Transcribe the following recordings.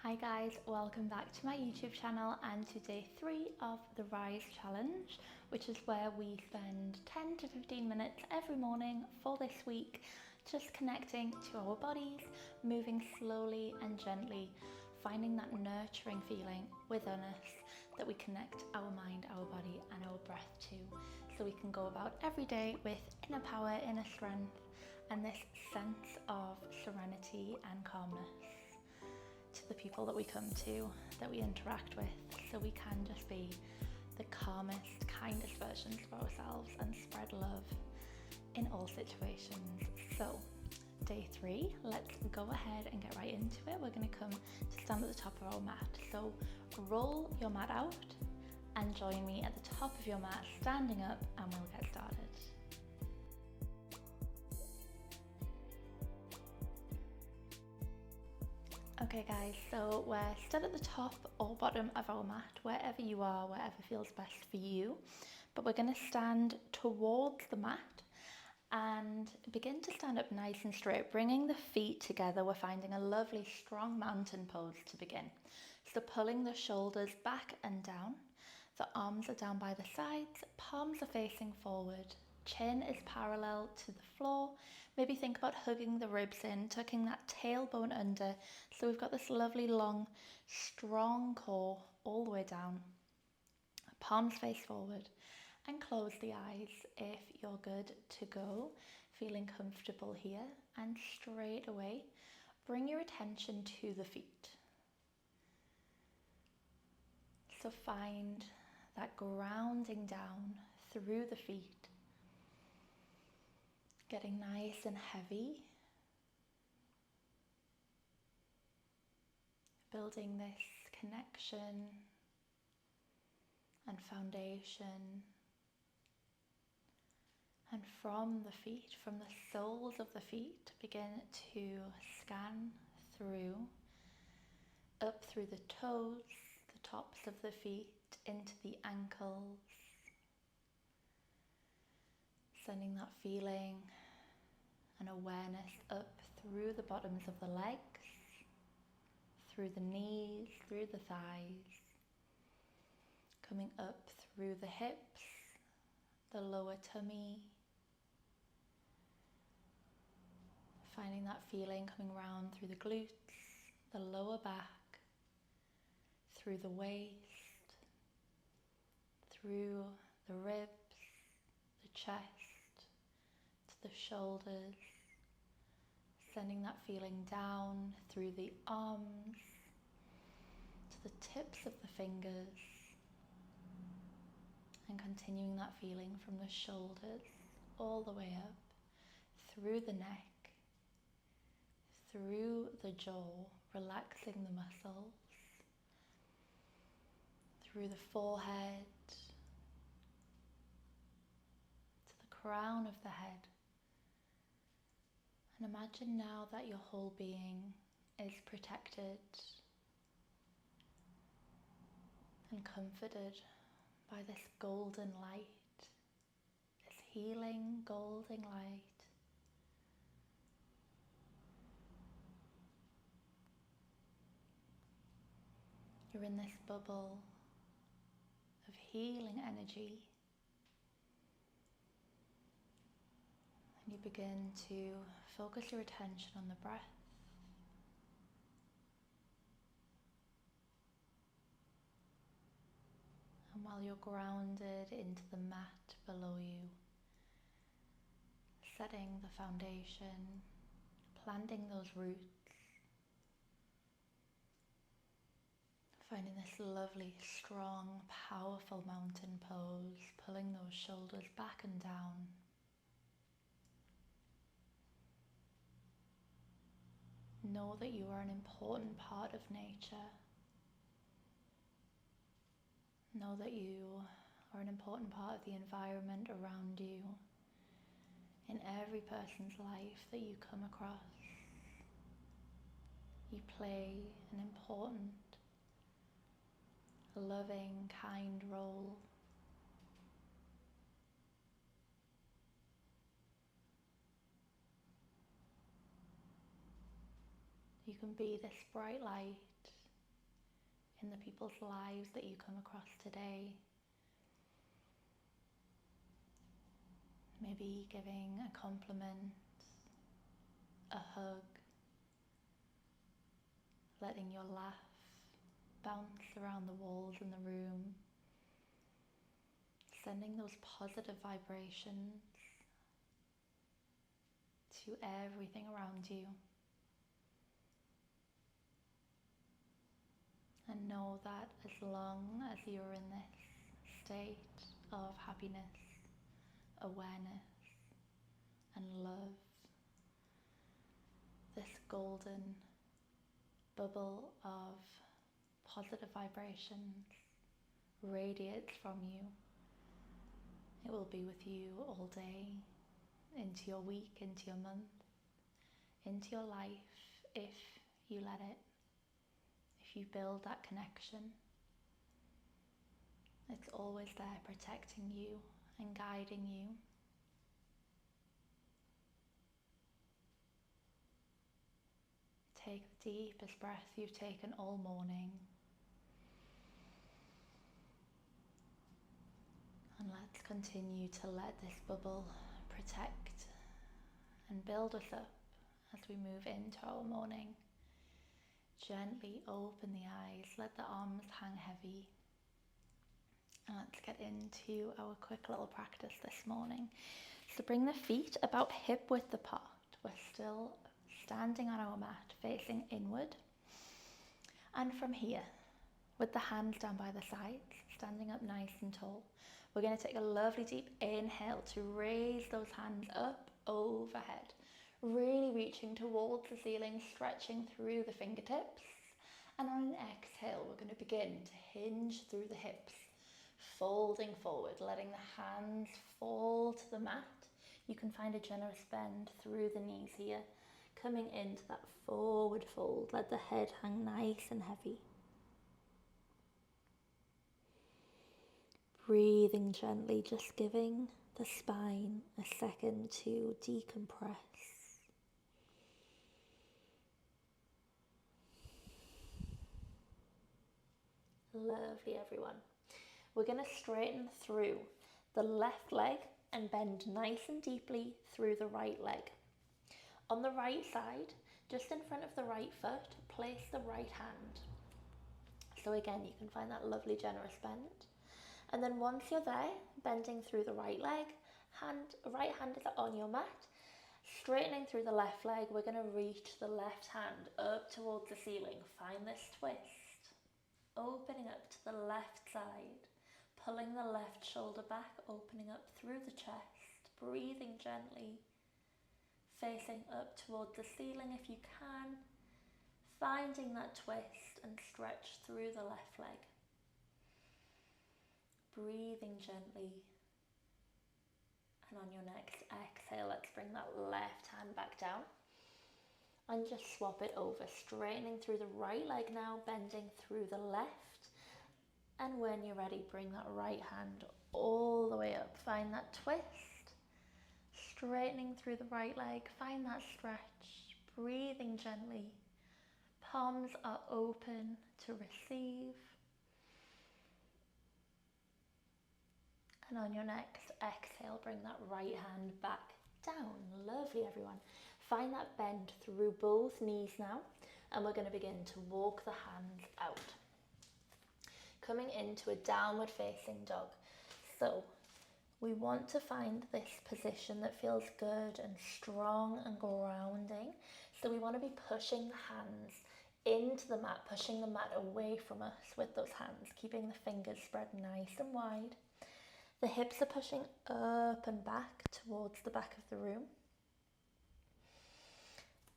Hi guys, welcome back to my YouTube channel and to day 3 of the Rise Challenge, which is where we spend 10 to 15 minutes every morning for this week just connecting to our bodies, moving slowly and gently, finding that nurturing feeling within us that we connect our mind, our body and our breath to, so we can go about every day with inner power, inner strength and this sense of serenity and calmness to the people that we come to, that we interact with, so we can just be the calmest, kindest versions of ourselves and spread love in all situations. So day 3, let's go ahead and get right into it. We're going to come to stand at the top of our mat. So roll your mat out and join me at the top of your mat, standing up, and we'll get started. Okay guys, so we're stood at the top or bottom of our mat, wherever you are, wherever feels best for you. But we're going to stand towards the mat and begin to stand up nice and straight, bringing the feet together. We're finding a lovely strong mountain pose to begin. So pulling the shoulders back and down, the arms are down by the sides, palms are facing forward, chin is parallel to the floor. Maybe think about hugging the ribs in, tucking that tailbone under. So we've got this lovely long, strong core all the way down. Palms face forward and close the eyes if you're good to go. Feeling comfortable here, and straight away, bring your attention to the feet. So find that grounding down through the feet. Getting nice and heavy, building this connection and foundation, and from the feet, from the soles of the feet, begin to scan through, up through the toes, the tops of the feet, into the ankles, sending that feeling and awareness up through the bottoms of the legs, through the knees, through the thighs, coming up through the hips, the lower tummy, finding that feeling coming round through the glutes, the lower back, through the waist, through the ribs, the chest, to the shoulders, sending that feeling down through the arms, to the tips of the fingers, and continuing that feeling from the shoulders all the way up, through the neck, through the jaw, relaxing the muscles, through the forehead, to the crown of the head. And imagine now that your whole being is protected and comforted by this golden light, this healing golden light. You're in this bubble of healing energy, and you begin to focus your attention on the breath. And while you're grounded into the mat below you, setting the foundation, planting those roots, finding this lovely, strong, powerful mountain pose, pulling those shoulders back and down. Know that you are an important part of nature. Know that you are an important part of the environment around you, in every person's life that you come across. You play an important, loving, kind role. You can be this bright light in the people's lives that you come across today. Maybe giving a compliment, a hug, letting your laugh bounce around the walls in the room, sending those positive vibrations to everything around you. And know that as long as you're in this state of happiness, awareness, and love, this golden bubble of positive vibrations radiates from you. It will be with you all day, into your week, into your month, into your life, if you let it, if you build that connection. It's always there protecting you and guiding you. Take the deepest breath you've taken all morning. And let's continue to let this bubble protect and build us up as we move into our morning. Gently open the eyes, let the arms hang heavy. And let's get into our quick little practice this morning. So bring the feet about hip width apart. We're still standing on our mat, facing inward. And from here, with the hands down by the sides, standing up nice and tall, we're going to take a lovely deep inhale to raise those hands up overhead, really reaching towards the ceiling, stretching through the fingertips. And on an exhale, we're going to begin to hinge through the hips, folding forward, letting the hands fall to the mat. You can find a generous bend through the knees here, coming into that forward fold. Let the head hang nice and heavy. Breathing gently, just giving the spine a second to decompress. Lovely, everyone. We're going to straighten through the left leg and bend nice and deeply through the right leg. On the right side, just in front of the right foot, place the right hand. So again, you can find that lovely generous bend. And then once you're there, bending through the right leg, right hand is on your mat. Straightening through the left leg, we're going to reach the left hand up towards the ceiling. Find this twist. Opening up to the left side. Pulling the left shoulder back, opening up through the chest. Breathing gently. Facing up towards the ceiling if you can. Finding that twist and stretch through the left leg. Breathing gently. And on your next exhale, let's bring that left hand back down. And just swap it over, straightening through the right leg now, bending through the left. And when you're ready, bring that right hand all the way up. Find that twist. Straightening through the right leg, find that stretch. Breathing gently. Palms are open to receive. And on your next exhale, bring that right hand back down. Lovely, everyone. Find that bend through both knees now. And we're going to begin to walk the hands out. Coming into a downward facing dog. So we want to find this position that feels good and strong and grounding. So we want to be pushing the hands into the mat, pushing the mat away from us with those hands, keeping the fingers spread nice and wide. The hips are pushing up and back towards the back of the room.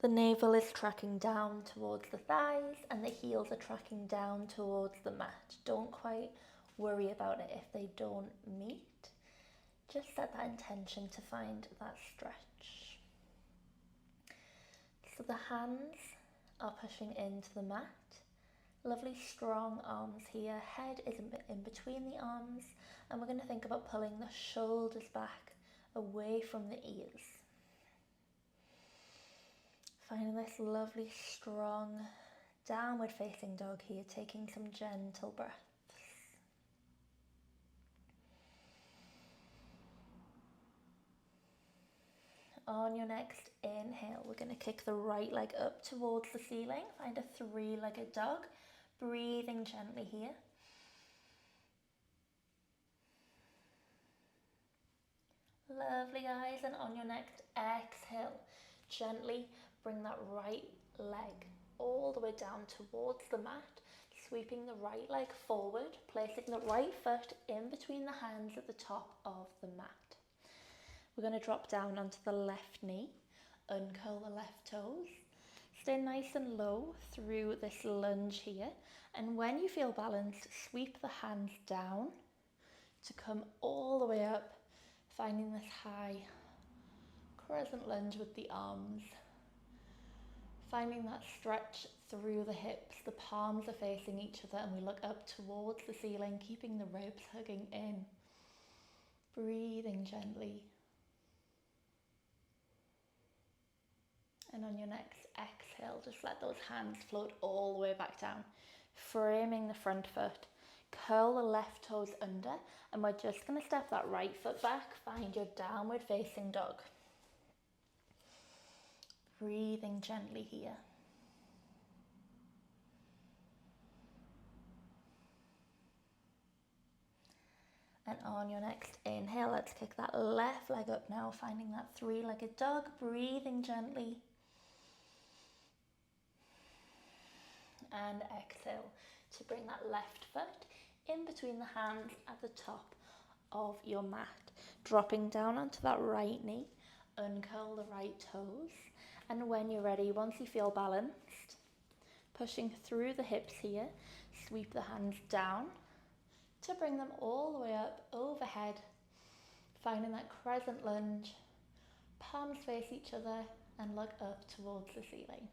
The navel is tracking down towards the thighs and the heels are tracking down towards the mat. Don't quite worry about it if they don't meet. Just set that intention to find that stretch. So the hands are pushing into the mat. Lovely strong arms here. Head is in between the arms. And we're going to think about pulling the shoulders back away from the ears. Finding this lovely strong downward facing dog here, taking some gentle breaths. On your next inhale, we're going to kick the right leg up towards the ceiling. Find a three-legged dog. Breathing gently here. Lovely, guys. And on your next exhale, gently bring that right leg all the way down towards the mat, sweeping the right leg forward, placing the right foot in between the hands at the top of the mat. We're going to drop down onto the left knee, uncurl the left toes, stay nice and low through this lunge here, and when you feel balanced, sweep the hands down to come all the way up, finding this high crescent lunge with the arms. Finding that stretch through the hips, the palms are facing each other and we look up towards the ceiling, keeping the ribs hugging in. Breathing gently. And on your next exhale, just let those hands float all the way back down, framing the front foot. Curl the left toes under, and we're just going to step that right foot back, find your downward facing dog. Breathing gently here. And on your next inhale, let's kick that left leg up now, finding that three-legged dog, breathing gently. And exhale to bring that left foot in between the hands at the top of your mat. Dropping down onto that right knee, uncurl the right toes. And when you're ready, once you feel balanced, pushing through the hips here, sweep the hands down to bring them all the way up overhead, finding that crescent lunge, palms face each other and look up towards the ceiling.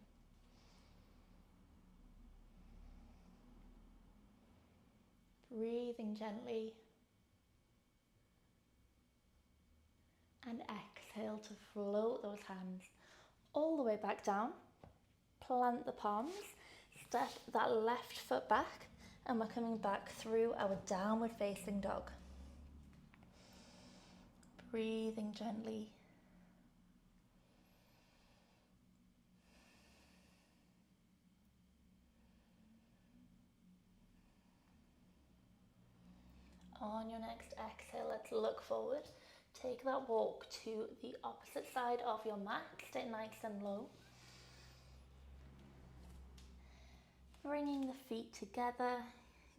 Breathing gently, and exhale to float those hands all the way back down. Plant the palms, step that left foot back, and we're coming back through our downward facing dog. Breathing gently. On your next exhale, let's look forward. Take that walk to the opposite side of your mat. Stay nice and low. Bringing the feet together.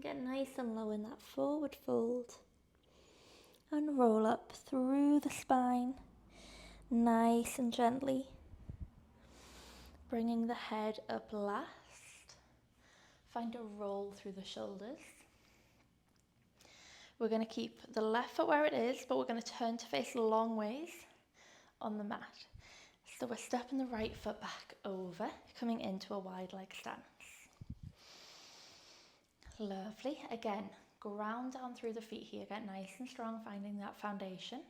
Get nice and low in that forward fold. And roll up through the spine. Nice and gently. Bringing the head up last. Find a roll through the shoulders. We're going to keep the left foot where it is, but we're going to turn to face long ways on the mat. So we're stepping the right foot back over, coming into a wide leg stance. Lovely. Again, ground down through the feet here. Get nice and strong, finding that foundation.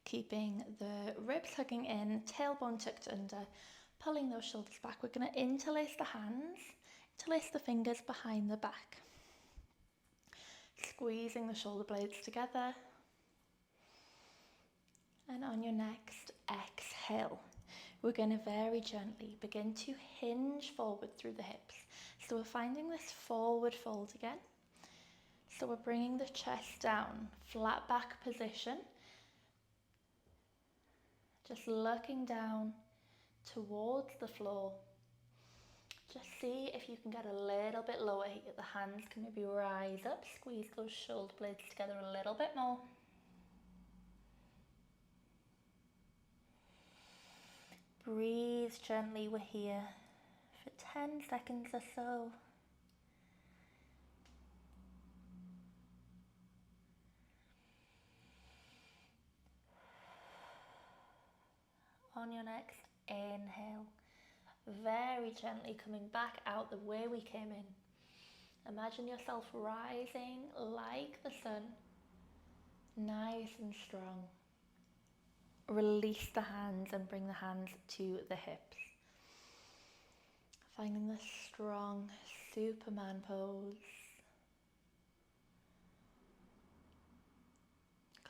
Keeping the ribs hugging in, tailbone tucked under, pulling those shoulders back. We're going to interlace the hands, interlace the fingers behind the back. Squeezing the shoulder blades together. And on your next exhale, we're going to very gently begin to hinge forward through the hips. So we're finding this forward fold again. So we're bringing the chest down, flat back position. Just looking down towards the floor. Just see if you can get a little bit lower here. The hands can maybe rise up, squeeze those shoulder blades together a little bit more. Breathe gently, we're here for 10 seconds or so. On your next inhale, very gently coming back out the way we came in. Imagine yourself rising like the sun, nice and strong. Release the hands and bring the hands to the hips. Finding the strong Superman pose.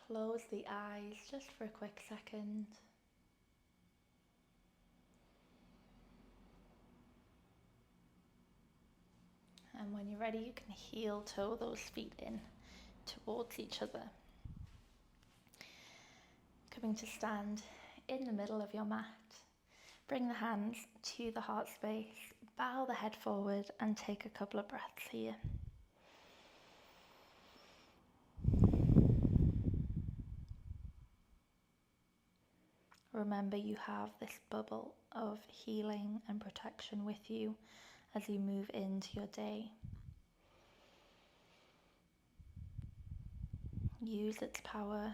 Close the eyes just for a quick second. And when you're ready, you can heel toe those feet in towards each other. Coming to stand in the middle of your mat. Bring the hands to the heart space, bow the head forward and take a couple of breaths here. Remember, you have this bubble of healing and protection with you as you move into your day. Use its power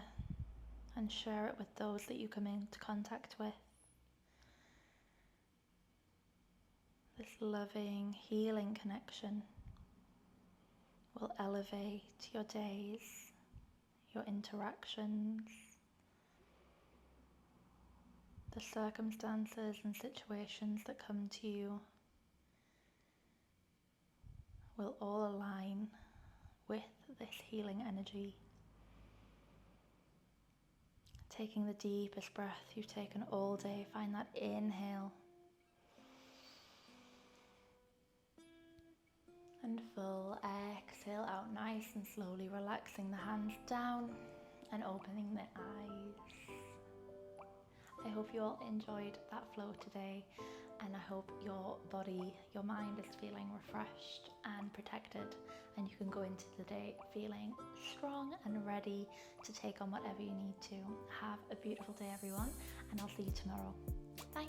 and share it with those that you come into contact with. This loving, healing connection will elevate your days, your interactions, the circumstances and situations that come to you will all align with this healing energy. Taking the deepest breath you've taken all day, find that inhale and full exhale out nice and slowly, relaxing the hands down and opening the eyes. I hope you all enjoyed that flow today, and I hope your body, your mind is feeling refreshed and protected, and you can go into the day feeling strong and ready to take on whatever you need to. Have a beautiful day, everyone, and I'll see you tomorrow. Bye.